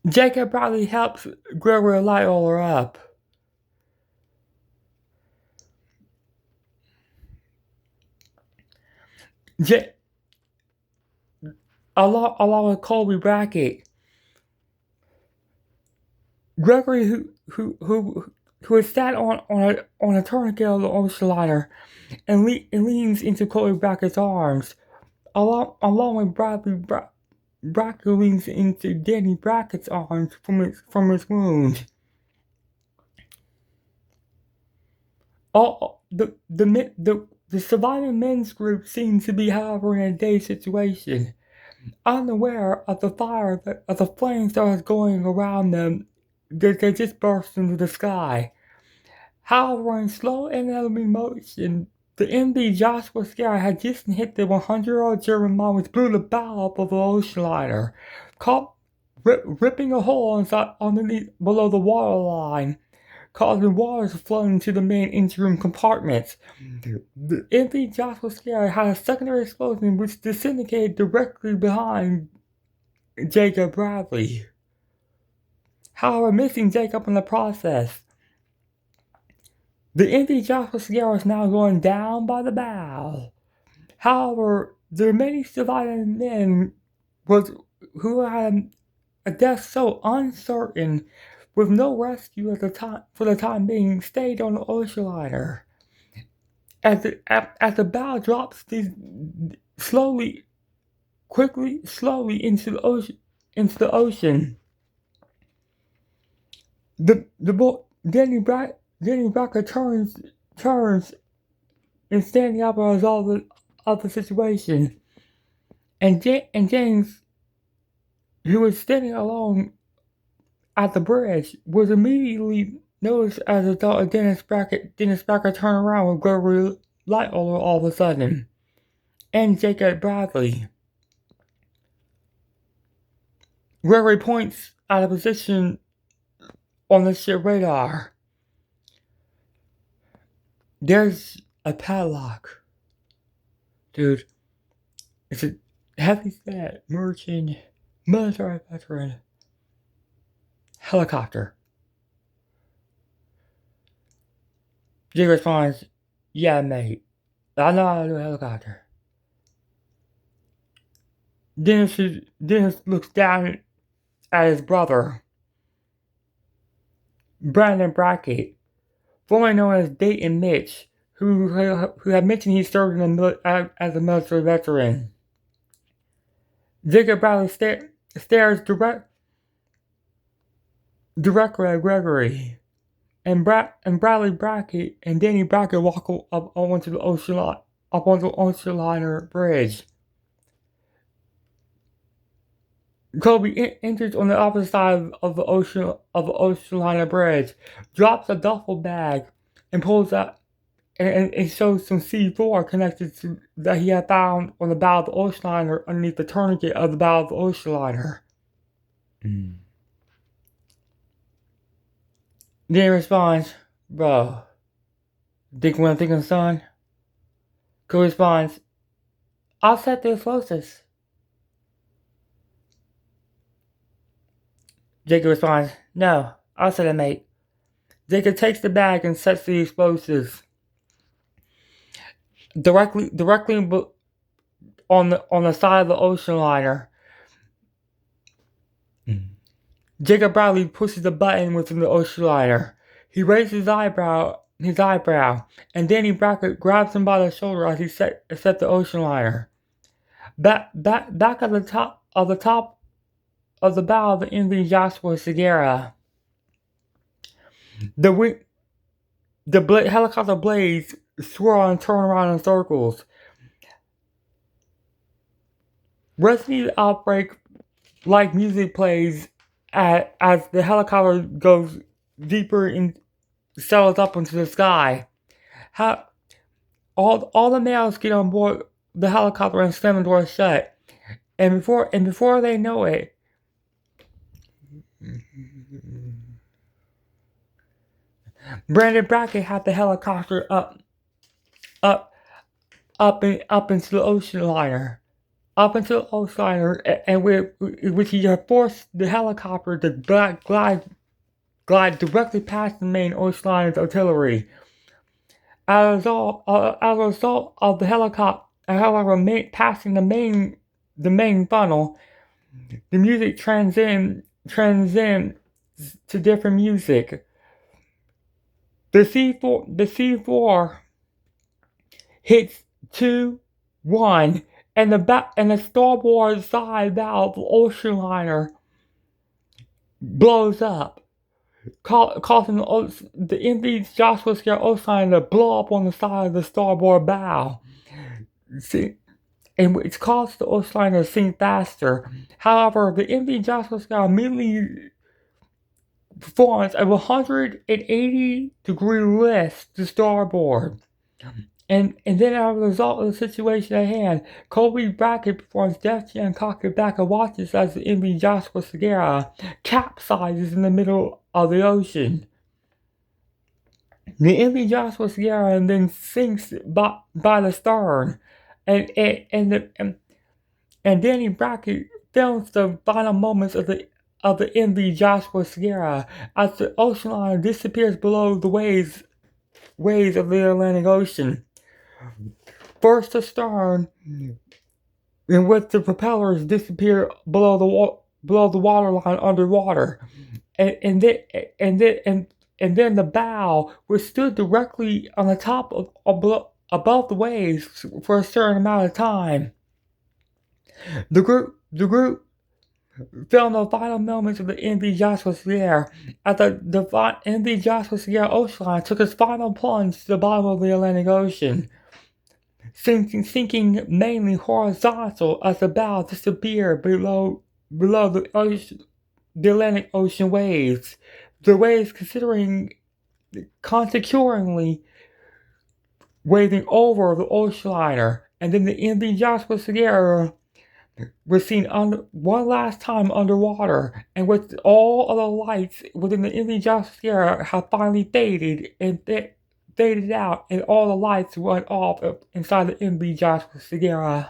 Jacob Bradley helps Gregory Lightoller up. J- along with Colby Brackett. Gregory, who is sat on a tourniquet of the ocean liner and leans into Colby Brackett's arms, along with Brackett leans into Danny Brackett's arms from his wound. All the surviving men's group seems to be, however, in a dazed situation, unaware of the of the flames that was going around them. They just burst into the sky. However, in slow and inevitable motion, the MV Joshua Segarra had just hit the 100-year-old German mine, which blew the bow up of the ocean liner, ripping a hole underneath below the waterline, causing water to flow into the main engine room compartments. The MV Joshua Segarra had a secondary explosion which disintegrated directly behind Jacob Bradley, however missing Jacob in the process. The MV Joshua Segarra is now going down by the bow. However, the remaining surviving men who had a death so uncertain, with no rescue for the time being, stayed on the ocean liner. As the bow drops slowly into the ocean, the boy Danny Barker turns and standing up and resolve the situation, and James, who was standing alone at the bridge, was immediately noticed as adult of Dennis Barker turned around with Gregory Lightoller all of a sudden, and Jacob Bradley. Gregory points at a position on the ship radar. There's a padlock. Dude, it's a heavy-set merchant military veteran helicopter. Jake responds, "Yeah, mate. I know how to do a helicopter." Dennis looks down at his brother, Brandon Brackett, formerly known as Dayton Mitch, who had mentioned he served as a military veteran. Jacob Bradley stares directly at Gregory, and Bradley Brackett and Danny Brackett walk up onto the ocean liner bridge. Kobe enters on the opposite side of the ocean liner bridge, drops a duffel bag, and pulls out and shows some C4 connected to that he had found on the bow of the ocean liner underneath the tourniquet of the bow of the ocean liner. Then he responds, "Bro, think what I'm thinking, son?" Kobe responds, "I'll set the explosives." Jacob responds, "No, I'll set it, mate." Jacob takes the bag and sets the explosives directly on the side of the ocean liner. Jacob Bradley pushes the button within the ocean liner. He raises his eyebrow, and Danny Brackett grabs him by the shoulder as he set the ocean liner. Back at the top of the bow of the MV Joshua Segarra, the helicopter blades swirl and turn around in circles. Resident Evil Outbreak like music plays as the helicopter goes deeper and settles up into the sky. All the males get on board the helicopter and slam the door shut. And before they know it, Brandon Brackett had the helicopter up into the ocean liner. up into the ocean, and which he had forced the helicopter to glide directly past the main ocean artillery. As a result of the helicopter, however, passing the main funnel, the music transcends to different music. The C4 hits 2-1, and the starboard side valve of the ocean liner blows up, causing the MV Joshua Scare ocean liner to blow up on the side of the starboard bow. And which caused the ocean liner to sink faster. However, the MV Joshua Scare immediately performs a 180-degree lift to starboard. And then as a result of the situation at hand, Colby Brackett performs Def Jam cockpit back and watches as the MV Joshua Segarra capsizes in the middle of the ocean. The MV Joshua Segarra then sinks by the stern, and Danny Brackett films the final moments of the MV Joshua Segarra as the ocean liner disappears below the waves of the Atlantic Ocean. First astern, in which the propellers disappear below the waterline underwater, and then the bow, which stood directly on the top above the waves for a certain amount of time. The group filmed the final moments of the MV Joshua Segarra as the MV Joshua Segarra ocean liner took its final plunge to the bottom of the Atlantic Ocean, sinking mainly horizontal as the bow disappeared below the Atlantic Ocean waves. The waves consecutively waving over the ocean liner, and then the MV Joshua Segarra was seen one last time underwater, and with all of the lights within the MV Joshua Segarra have finally faded out, and all the lights went off inside the MV Joshua Segarra.